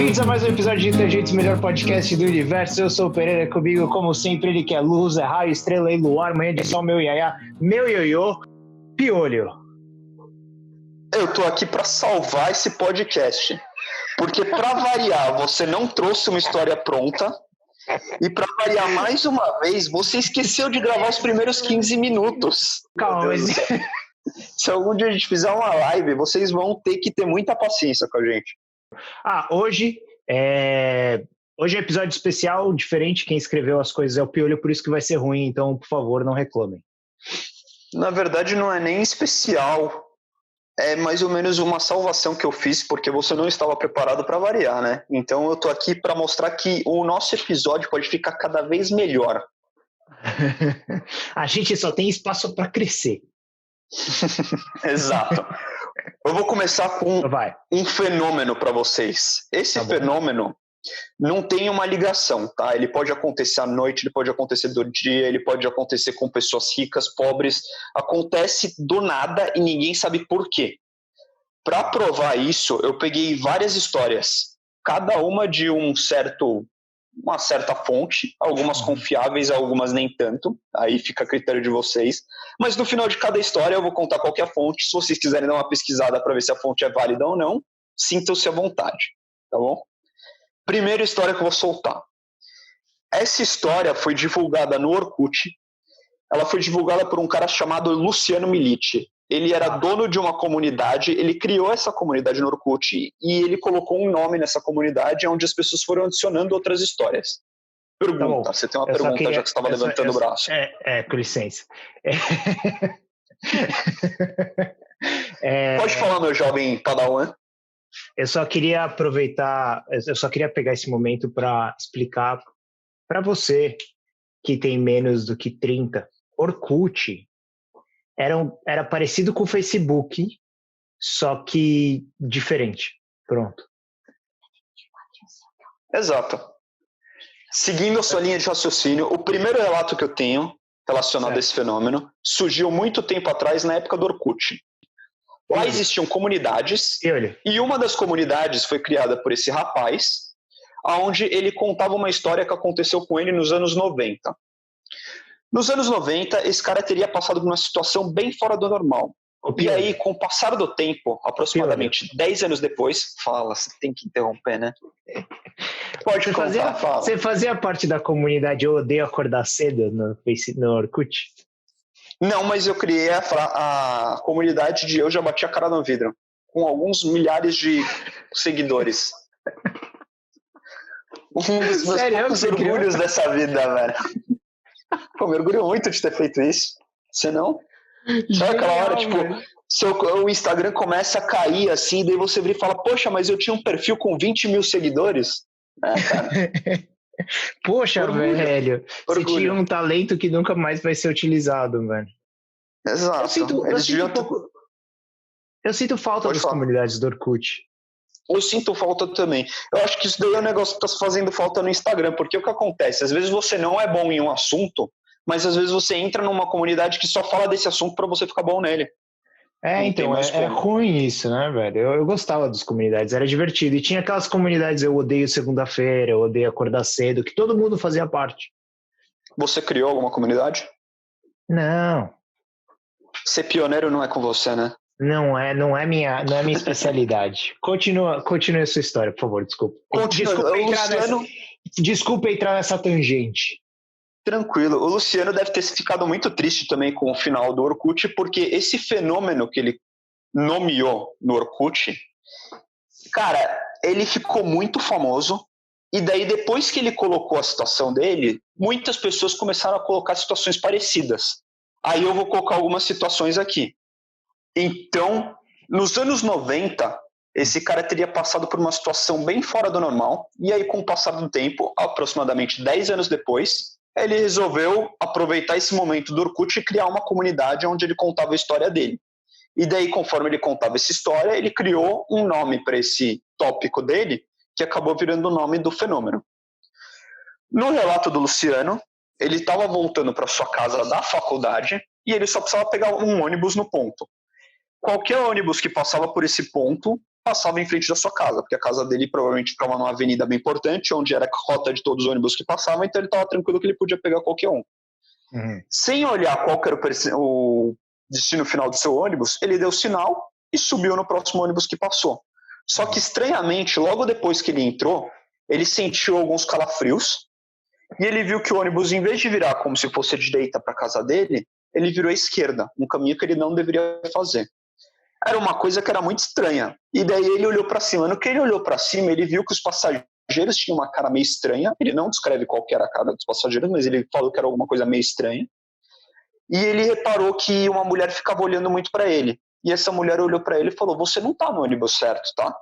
Bem-vindos a mais um episódio de Inteligentes, melhor podcast do universo. Eu sou o Pereira, comigo, como sempre, ele que é luz, é raio, estrela e luar, manhã de sol, meu iaiá, meu ioiô, Piolho. Eu tô aqui para salvar esse podcast, porque para variar, você não trouxe uma história pronta, e para variar mais uma vez, você esqueceu de gravar os primeiros 15 minutos. Calma, mas... Se algum dia a gente fizer uma live, vocês vão ter que ter muita paciência com a gente. Hoje é episódio especial, diferente. Quem escreveu as coisas é o Piolho, por isso que vai ser ruim. Então, por favor, não reclamem. Na verdade, não é nem especial. É mais ou menos uma salvação que eu fiz, porque você não estava preparado para variar, né? Então, eu tô aqui para mostrar que o nosso episódio pode ficar cada vez melhor. A gente só tem espaço para crescer. Exato. Eu vou começar com um fenômeno para vocês. Esse fenômeno não tem uma ligação, tá? Ele pode acontecer à noite, ele pode acontecer do dia, ele pode acontecer com pessoas ricas, pobres. Acontece do nada e ninguém sabe por quê. Para provar isso, eu peguei várias histórias, cada uma de uma certa fonte, algumas confiáveis, algumas nem tanto, aí fica a critério de vocês, mas no final de cada história eu vou contar qual que é a fonte. Se vocês quiserem dar uma pesquisada para ver se a fonte é válida ou não, sintam-se à vontade, tá bom? Primeira história que eu vou soltar. Essa história foi divulgada no Orkut, ela foi divulgada por um cara chamado Luciano Militi. Ele era dono de uma comunidade, ele criou essa comunidade no Orkut e ele colocou um nome nessa comunidade onde as pessoas foram adicionando outras histórias. Pergunta, você tem uma pergunta já que você estava levantando o braço. Com licença. Pode falar, meu jovem padawan. Eu só queria pegar esse momento para explicar para você que tem menos do que 30, Orkut era parecido com o Facebook, só que diferente. Pronto. Exato. Seguindo a sua linha de raciocínio, o primeiro relato que eu tenho relacionado a esse fenômeno surgiu muito tempo atrás, na época do Orkut. Lá existiam comunidades, e uma das comunidades foi criada por esse rapaz, onde ele contava uma história que aconteceu com ele nos anos 90. Nos anos 90, esse cara teria passado por uma situação bem fora do normal. E aí, com o passar do tempo, aproximadamente 10 anos depois... Fala, você tem que interromper, né? Pode contar, fala. Você fazia parte da comunidade Eu Odeio Acordar Cedo no Orkut? Não, mas eu criei a comunidade de Eu Já Bati a Cara no Vidro, com alguns milhares de seguidores. Um dos meus poucos orgulhos dessa vida, velho. Pô, me orgulho muito de ter feito isso. Você não? Sabe aquela hora, tipo, o Instagram começa a cair assim, daí você vira e fala, poxa, mas eu tinha um perfil com 20 mil seguidores? Cara. Poxa, velho, você tinha um talento que nunca mais vai ser utilizado, velho. Exato. Eu sinto falta das comunidades do Orkut. Eu sinto falta também. Eu acho que isso daí é um negócio que está fazendo falta no Instagram, porque o que acontece? Às vezes você não é bom em um assunto, mas às vezes você entra numa comunidade que só fala desse assunto para você ficar bom nele. Então, é ruim isso, né, velho? Eu gostava das comunidades, era divertido. E tinha aquelas comunidades, Eu Odeio Segunda-feira, Eu Odeio Acordar Cedo, que todo mundo fazia parte. Você criou alguma comunidade? Não. Ser pioneiro não é com você, né? Não é minha especialidade. Continua a sua história, por favor, desculpa. Desculpa entrar nessa tangente. Tranquilo. O Luciano deve ter ficado muito triste também com o final do Orkut, porque esse fenômeno que ele nomeou no Orkut, cara, ele ficou muito famoso, e daí depois que ele colocou a situação dele, muitas pessoas começaram a colocar situações parecidas. Aí eu vou colocar algumas situações aqui. Então, nos anos 90, esse cara teria passado por uma situação bem fora do normal, e aí com o passar do tempo, aproximadamente 10 anos depois, ele resolveu aproveitar esse momento do Orkut e criar uma comunidade onde ele contava a história dele. E daí, conforme ele contava essa história, ele criou um nome para esse tópico dele, que acabou virando o nome do fenômeno. No relato do Luciano, ele estava voltando para sua casa da faculdade e ele só precisava pegar um ônibus no ponto. Qualquer ônibus que passava por esse ponto passava em frente da sua casa, porque a casa dele provavelmente ficava numa avenida bem importante, onde era a rota de todos os ônibus que passavam, então ele estava tranquilo que ele podia pegar qualquer um. Sem olhar qual que era o destino final do seu ônibus, ele deu sinal e subiu no próximo ônibus que passou. Só que, estranhamente, logo depois que ele entrou, ele sentiu alguns calafrios e ele viu que o ônibus, em vez de virar como se fosse de direita para a casa dele, ele virou à esquerda, um caminho que ele não deveria fazer. Era uma coisa que era muito estranha. E daí ele olhou para cima. No que ele olhou para cima, ele viu que os passageiros tinham uma cara meio estranha. Ele não descreve qual que era a cara dos passageiros, mas ele falou que era alguma coisa meio estranha. E ele reparou que uma mulher ficava olhando muito para ele. E essa mulher olhou para ele e falou: você não tá no ônibus certo, tá?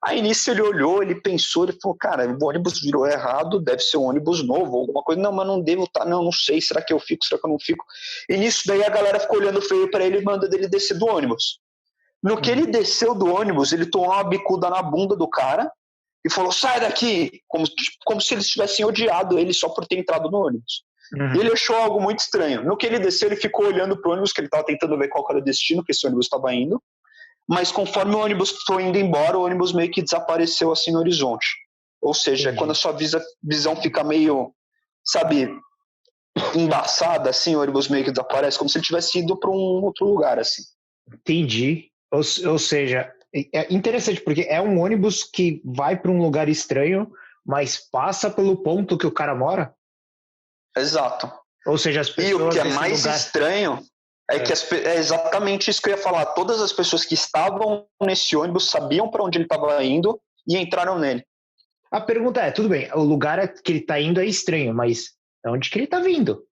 Aí nisso ele olhou, ele pensou, ele falou: cara, o ônibus virou errado, deve ser um ônibus novo, alguma coisa. Não, mas não devo estar, não sei, será que eu fico, será que eu não fico? E nisso daí a galera ficou olhando feio para ele e mandando ele descer do ônibus. No que ele desceu do ônibus, ele tomou uma bicuda na bunda do cara e falou: sai daqui, como se eles tivessem odiado ele só por ter entrado no ônibus. E ele achou algo muito estranho. No que ele desceu, ele ficou olhando pro ônibus, que ele estava tentando ver qual era o destino que esse ônibus estava indo. Mas conforme o ônibus foi indo embora, o ônibus meio que desapareceu assim no horizonte. Ou seja, é quando a sua visão fica meio, sabe, embaçada, assim, o ônibus meio que desaparece, como se ele tivesse ido para um outro lugar, assim. Entendi. Ou seja, é interessante, porque é um ônibus que vai para um lugar estranho, mas passa pelo ponto que o cara mora? Exato. Ou seja, as pessoas... E o que é mais estranho é que é exatamente isso que eu ia falar. Todas as pessoas que estavam nesse ônibus sabiam para onde ele estava indo e entraram nele. A pergunta é, tudo bem, o lugar que ele está indo é estranho, mas de onde que ele está vindo?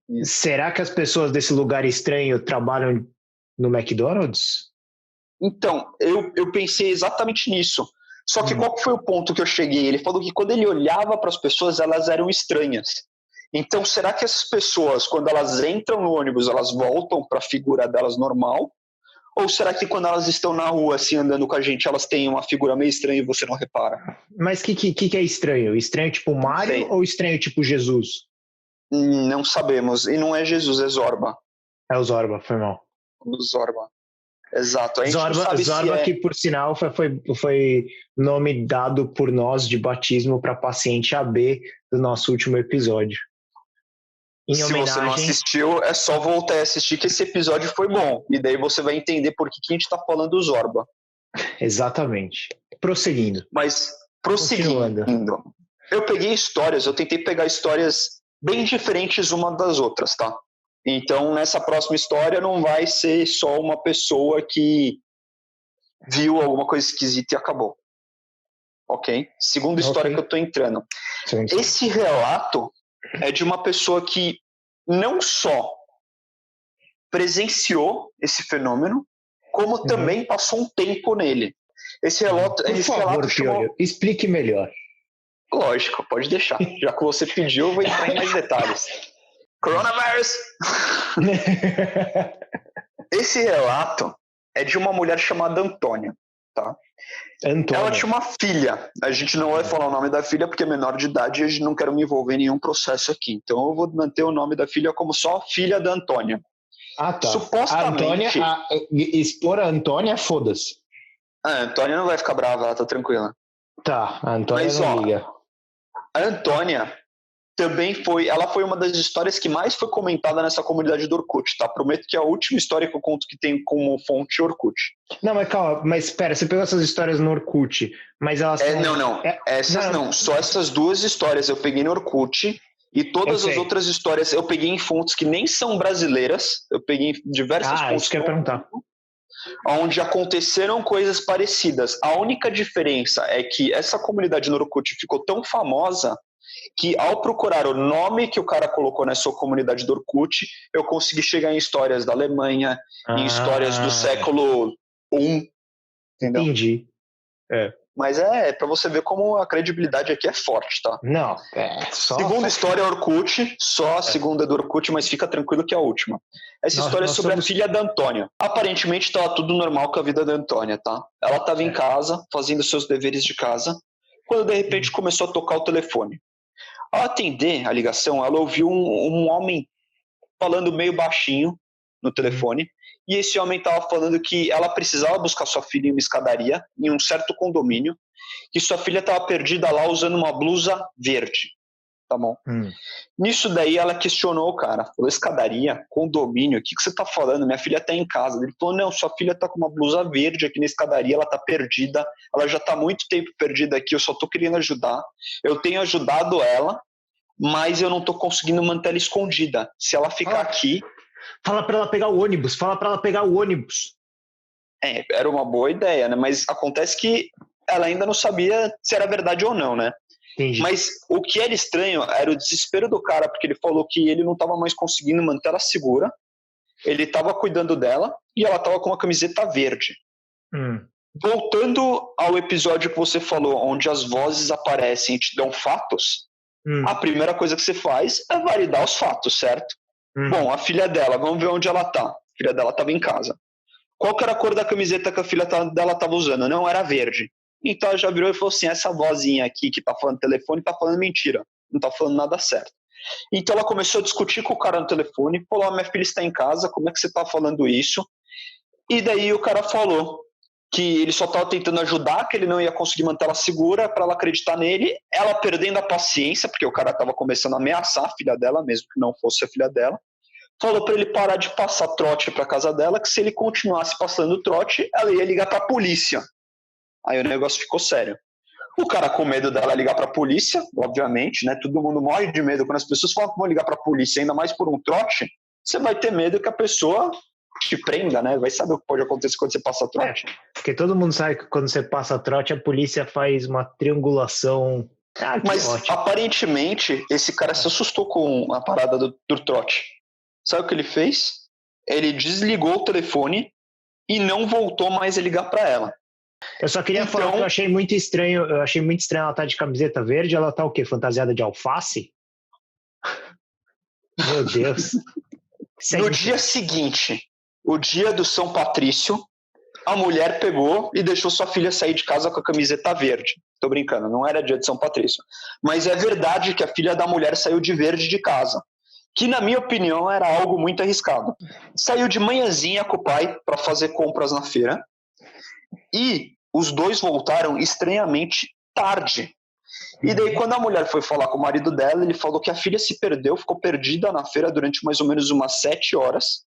Isso. Será que as pessoas desse lugar estranho trabalham no McDonald's? Então, eu pensei exatamente nisso. Só que qual foi o ponto que eu cheguei? Ele falou que quando ele olhava para as pessoas, elas eram estranhas. Então, será que essas pessoas, quando elas entram no ônibus, elas voltam para a figura delas normal? Ou será que quando elas estão na rua, assim, andando com a gente, elas têm uma figura meio estranha e você não repara? Mas o que é estranho? Estranho tipo Mario ou estranho tipo Jesus? Não sabemos. E não é Jesus, é Zorba. É o Zorba, foi mal. O Zorba. Exato. A gente Zorba, não sabe Zorba que, por sinal, foi nome dado por nós de batismo para paciente AB do nosso último episódio. Se você não assistiu, é só voltar a assistir que esse episódio foi bom. E daí você vai entender por que a gente está falando do Zorba. Exatamente. Prosseguindo. Mas, prosseguindo. Eu peguei histórias, eu tentei pegar histórias bem diferentes uma das outras, tá? Então, nessa próxima história não vai ser só uma pessoa que viu alguma coisa esquisita e acabou. Ok? Segunda história que eu tô entrando. Sim. Esse relato é de uma pessoa que não só presenciou esse fenômeno, como também passou um tempo nele. Esse relato... Por favor, Piolho, explique melhor. Lógico, pode deixar. Já que você pediu, eu vou entrar em mais detalhes. Coronavirus! Esse relato é de uma mulher chamada Antônia, tá? Antônia. Ela tinha uma filha. A gente não vai falar o nome da filha porque é menor de idade e a gente não quer me envolver em nenhum processo aqui. Então eu vou manter o nome da filha como só filha da Antônia. Ah, tá. Supostamente... expor a Antônia, foda-se. A Antônia não vai ficar brava, ela tá tranquila. Tá, a Antônia não liga. A Antônia também foi uma das histórias que mais foi comentada nessa comunidade do Orkut, tá? Prometo que é a última história que eu conto que tem como fonte Orkut. Não, mas calma, mas espera, você pegou essas histórias no Orkut, mas elas são... Não, só essas duas histórias eu peguei no Orkut e todas as outras histórias eu peguei em fontes que nem são brasileiras, eu peguei em diversas fontes. Isso que eu ia perguntar. Onde aconteceram coisas parecidas. A única diferença é que essa comunidade no Orkut ficou tão famosa que ao procurar o nome que o cara colocou nessa comunidade do Orkut, eu consegui chegar em histórias da Alemanha, em histórias do século I, entendeu? Entendi. Mas é pra você ver como a credibilidade aqui é forte, tá? Não, Segunda história é Orkut, só a segunda é do Orkut, mas fica tranquilo que é a última. Essa história é sobre a filha da Antônia. Aparentemente estava tudo normal com a vida da Antônia, tá? Ela estava em casa, fazendo seus deveres de casa, quando de repente começou a tocar o telefone. Ao atender a ligação, ela ouviu um homem falando meio baixinho no telefone, e esse homem estava falando que ela precisava buscar sua filha em uma escadaria, em um certo condomínio, que sua filha estava perdida lá usando uma blusa verde, tá bom? Nisso daí ela questionou o cara, falou, escadaria, condomínio, o que você tá falando? Minha filha tá em casa. Ele falou, não, sua filha tá com uma blusa verde aqui na escadaria, ela tá perdida, ela já tá há muito tempo perdida aqui, eu só tô querendo ajudar, eu tenho ajudado ela, mas eu não tô conseguindo manter ela escondida. Se ela ficar aqui... Fala pra ela pegar o ônibus, Era uma boa ideia, né? Mas acontece que ela ainda não sabia se era verdade ou não, né? Entendi. Mas o que era estranho era o desespero do cara, porque ele falou que ele não estava mais conseguindo manter ela segura, ele estava cuidando dela e ela estava com uma camiseta verde. Voltando ao episódio que você falou, onde as vozes aparecem e te dão fatos, a primeira coisa que você faz é validar os fatos, certo? Bom, a filha dela, vamos ver onde ela tá. A filha dela estava em casa. Qual que era a cor da camiseta que a filha dela estava usando? Não era verde. Então ela já virou e falou assim, essa vozinha aqui que tá falando telefone tá falando mentira, não tá falando nada certo. Então ela começou a discutir com o cara no telefone, falou, minha filha está em casa, como é que você tá falando isso? E daí o cara falou que ele só estava tentando ajudar, que ele não ia conseguir manter ela segura para ela acreditar nele, ela perdendo a paciência, porque o cara estava começando a ameaçar a filha dela, mesmo que não fosse a filha dela, falou para ele parar de passar trote para casa dela, que se ele continuasse passando trote, ela ia ligar para a polícia. Aí o negócio ficou sério. O cara com medo dela ligar para a polícia, obviamente, né? Todo mundo morre de medo quando as pessoas falam que vão ligar para a polícia, ainda mais por um trote, você vai ter medo que a pessoa te prenda, né? Vai saber o que pode acontecer quando você passa trote. Porque todo mundo sabe que quando você passa trote, a polícia faz uma triangulação. Mas aparentemente esse cara se assustou com a parada do trote. Sabe o que ele fez? Ele desligou o telefone e não voltou mais a ligar para ela. Eu só queria falar que eu achei muito estranho ela estar de camiseta verde, ela tá o quê? Fantasiada de alface? Meu Deus. No dia seguinte, o dia do São Patrício, a mulher pegou e deixou sua filha sair de casa com a camiseta verde. Tô brincando, não era dia de São Patrício. Mas é verdade que a filha da mulher saiu de verde de casa, que na minha opinião era algo muito arriscado. Saiu de manhãzinha com o pai para fazer compras na feira e os dois voltaram estranhamente tarde. E daí quando a mulher foi falar com o marido dela, ele falou que a filha se perdeu, ficou perdida na feira durante mais ou menos umas 7 horas.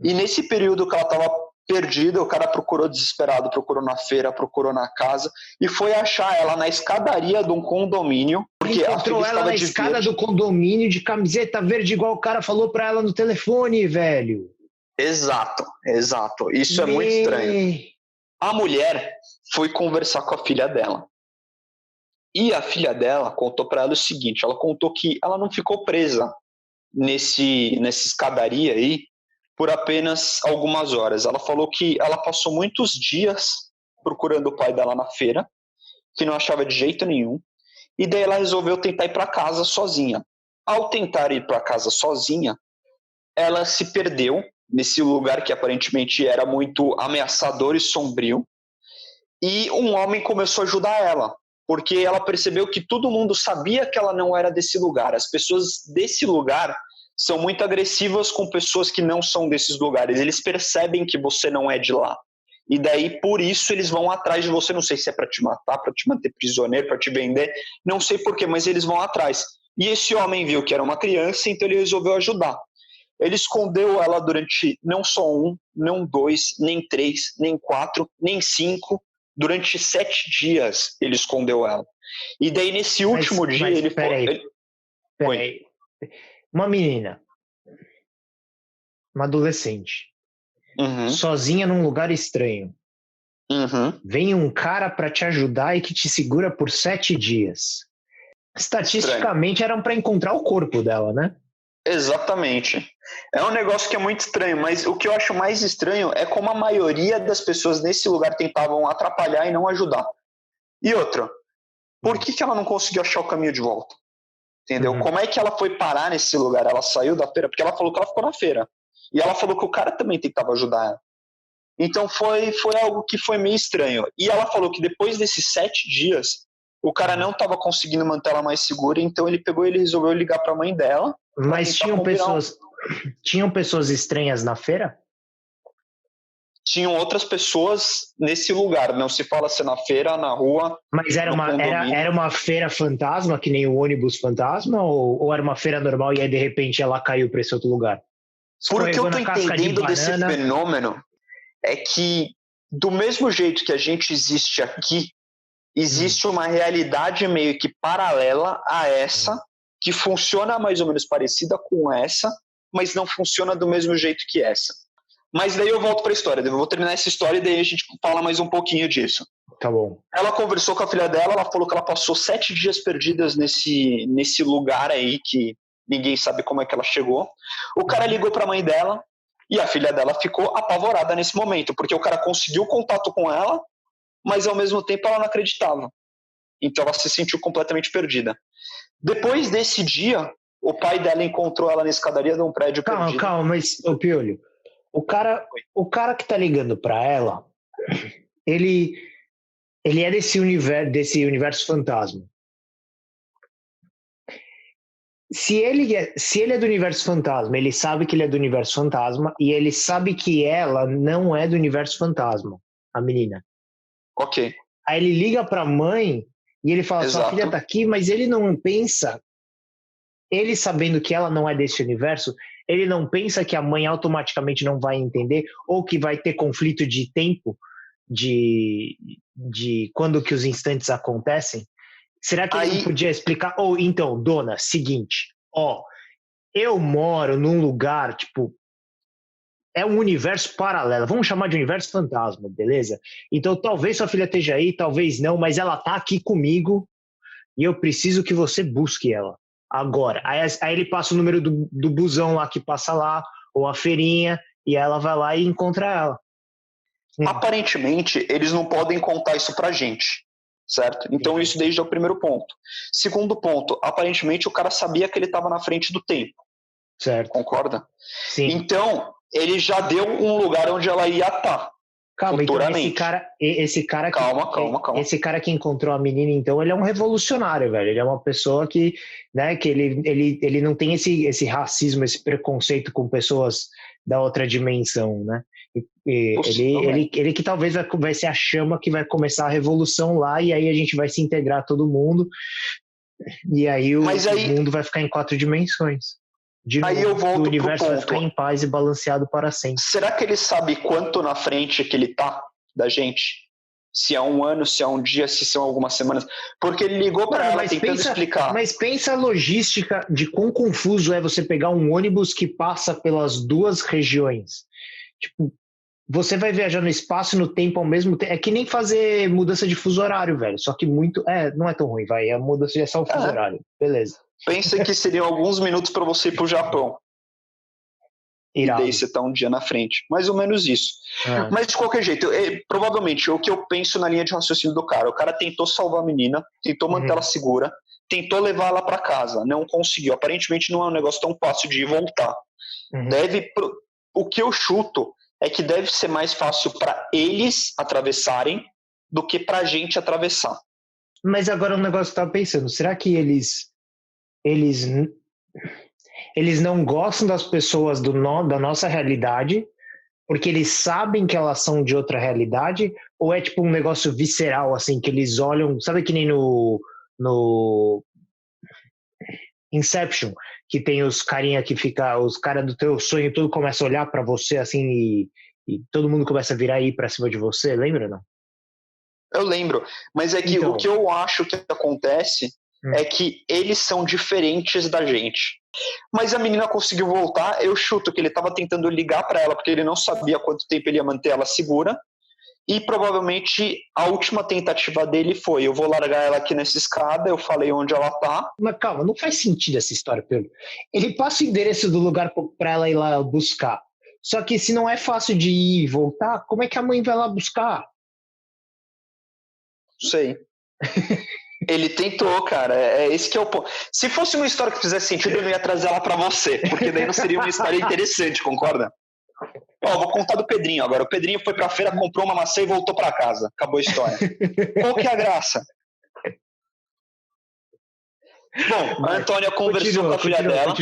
E nesse período que ela estava perdida, o cara procurou desesperado, procurou na feira, procurou na casa e foi achar ela na escadaria de um condomínio, porque a filha estava na escada do condomínio de camiseta verde, igual o cara falou para ela no telefone, velho. Exato. Isso é muito estranho. A mulher foi conversar com a filha dela. E a filha dela contou para ela o seguinte, ela contou que ela não ficou presa nessa escadaria aí por apenas algumas horas. Ela falou que ela passou muitos dias procurando o pai dela na feira, que não achava de jeito nenhum, e daí ela resolveu tentar ir para casa sozinha. Ao tentar ir para casa sozinha, ela se perdeu nesse lugar que aparentemente era muito ameaçador e sombrio, e um homem começou a ajudar ela, porque ela percebeu que todo mundo sabia que ela não era desse lugar. As pessoas desse lugar são muito agressivas com pessoas que não são desses lugares. Eles percebem que você não é de lá. E daí, por isso, eles vão atrás de você. Não sei se é para te matar, para te manter prisioneiro, para te vender. Não sei porquê, mas eles vão atrás. E esse homem viu que era uma criança, então ele resolveu ajudar. Ele escondeu ela durante não só 1, não 2, nem 3, nem 4, nem 5. Durante 7 dias ele escondeu ela. E daí, nesse último dia, ele... Peraí. Uma menina, uma adolescente, sozinha num lugar estranho. Vem um cara para te ajudar e que te segura por 7 dias. Estatisticamente eram para encontrar o corpo dela, né? Exatamente. É um negócio que é muito estranho, mas o que eu acho mais estranho é como a maioria das pessoas nesse lugar tentavam atrapalhar e não ajudar. E outra, por que ela não conseguiu achar o caminho de volta? Entendeu? Como é que ela foi parar nesse lugar? Ela saiu da feira, porque ela falou que ela ficou na feira. E ela falou que o cara também tentava ajudar ela. Então foi algo que foi meio estranho. E ela falou que depois desses 7 dias, o cara não estava conseguindo manter ela mais segura, então ele pegou e ele resolveu ligar para a mãe dela. Mas tinham pessoas... Tinham pessoas estranhas na feira? Tinham outras pessoas nesse lugar. Não se fala se na feira, na rua. Mas era uma feira fantasma, que nem o ônibus fantasma? Ou era uma feira normal e aí de repente ela caiu para esse outro lugar? Porque eu tô entendendo desse fenômeno é que, do mesmo jeito que a gente existe aqui, existe uma realidade meio que paralela a essa, que funciona mais ou menos parecida com essa, mas não funciona do mesmo jeito que essa. Mas daí eu volto para a história, eu vou terminar essa história e daí a gente fala mais um pouquinho disso. Tá bom. Ela conversou com a filha dela, ela falou que ela passou 7 dias perdidas nesse lugar aí, que ninguém sabe como é que ela chegou. O cara ligou para a mãe dela e a filha dela ficou apavorada nesse momento, porque o cara conseguiu contato com ela, mas ao mesmo tempo ela não acreditava. Então ela se sentiu completamente perdida. Depois desse dia, o pai dela encontrou ela na escadaria de um prédio perdido. Calma, mas, ô Piolho, o cara que tá ligando para ela, ele é desse universo fantasma. Se ele é do universo fantasma, ele sabe que ele é do universo fantasma e ele sabe que ela não é do universo fantasma, a menina. Ok. Aí ele liga pra mãe e ele fala, Exato. Sua filha tá aqui, mas ele não pensa, ele sabendo que ela não é desse universo, ele não pensa que a mãe automaticamente não vai entender ou que vai ter conflito de tempo de quando que os instantes acontecem. Será que ele não podia explicar? Ou então, dona, seguinte, eu moro num lugar, tipo, é um universo paralelo, vamos chamar de universo fantasma, beleza? Então talvez sua filha esteja aí, talvez não, mas ela tá aqui comigo e eu preciso que você busque ela agora. Aí ele passa o número do busão lá que passa lá, ou a feirinha, e ela vai lá e encontra ela. Aparentemente, eles não podem contar isso pra gente, certo? Então isso desde o primeiro ponto. Segundo ponto, aparentemente o cara sabia que ele estava na frente do tempo. Certo. Concorda? Sim. Então, ele já deu um lugar onde ela ia estar. Calma, futuramente. Então esse cara Calma. Esse cara que encontrou a menina, então, ele é um revolucionário, velho. Ele é uma pessoa que, né, que ele não tem esse racismo, esse preconceito com pessoas da outra dimensão, né? Ele que talvez vai ser a chama que vai começar a revolução lá e aí a gente vai se integrar todo mundo e aí o mundo vai ficar em 4 dimensões. Aí eu volto o universo pro vai ficar em paz e balanceado para sempre. Será que ele sabe quanto na frente que ele tá da gente? Se é um ano, se é um dia, se são algumas semanas. Porque ele ligou para ela tentando explicar. Mas pensa a logística de quão confuso é você pegar um ônibus que passa pelas 2 regiões. Tipo, você vai viajar no espaço e no tempo ao mesmo tempo. É que nem fazer mudança de fuso horário, velho. Só que não é tão ruim, vai. A mudança é só o fuso horário. Beleza. Pensa que seriam alguns minutos para você ir pro Japão. Irado. E daí você tá um dia na frente. Mais ou menos isso. Mas de qualquer jeito, provavelmente o que eu penso na linha de raciocínio do cara, o cara tentou salvar a menina, tentou manter ela segura, tentou levar ela para casa, não conseguiu. Aparentemente não é um negócio tão fácil de ir e voltar. O que eu chuto é que deve ser mais fácil para eles atravessarem do que pra gente atravessar. Mas agora um negócio que eu tava pensando, será que eles não gostam das pessoas da nossa realidade porque eles sabem que elas são de outra realidade? Ou é tipo um negócio visceral, assim, que eles olham, sabe que nem no Inception, que tem os carinha que fica, os caras do teu sonho, tudo começa a olhar pra você, assim, e todo mundo começa a virar e ir pra cima de você, lembra, não? Eu lembro, mas é que o que eu acho que acontece é que eles são diferentes da gente. Mas a menina conseguiu voltar, eu chuto que ele estava tentando ligar para ela porque ele não sabia quanto tempo ele ia manter ela segura, e provavelmente a última tentativa dele foi, eu vou largar ela aqui nessa escada, eu falei onde ela tá. Mas calma, não faz sentido essa história, Pedro. Ele passa o endereço do lugar para ela ir lá buscar. Só que se não é fácil de ir e voltar, como é que a mãe vai lá buscar? Não sei. Ele tentou, cara. É esse que é o ponto. Se fosse uma história que fizesse sentido, eu não ia trazer ela pra você, porque daí não seria uma história interessante, concorda? Vou contar do Pedrinho agora. O Pedrinho foi pra feira, comprou uma maçã e voltou pra casa. Acabou a história. Qual que é a graça? Bom, a Antônia conversou com a filha dela.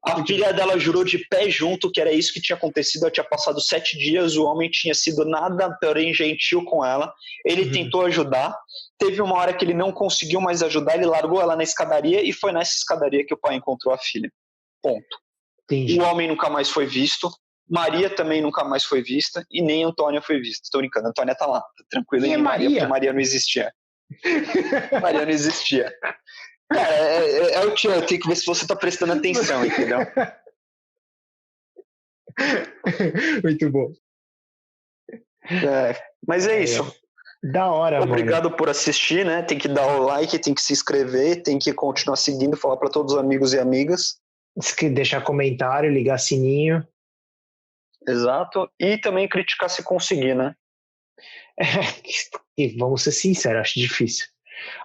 A filha dela jurou de pé junto que era isso que tinha acontecido. Ela tinha passado 7 dias, o homem tinha sido nada, porém gentil com ela. Ele tentou ajudar. Teve uma hora que ele não conseguiu mais ajudar, ele largou ela na escadaria e foi nessa escadaria que o pai encontrou a filha. Ponto. Entendi. O homem nunca mais foi visto. Maria também nunca mais foi vista e nem Antônia foi vista. Estou brincando, a Antônia tá lá, tá tranquila. E Maria? Porque Maria não existia. Maria não existia. Cara, é o tio, eu tenho que ver se você tá prestando atenção, entendeu? Muito bom. Mas é isso. Da hora, Obrigado mano. por assistir, né? Tem que dar o like, tem que se inscrever, tem que continuar seguindo, falar para todos os amigos e amigas. Deixar comentário, ligar sininho. Exato. E também criticar se conseguir, né? E vamos ser sinceros, acho difícil.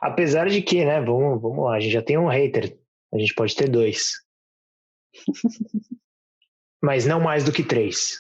Apesar de que, né, vamos lá, a gente já tem um hater, a gente pode ter 2. Mas não mais do que 3.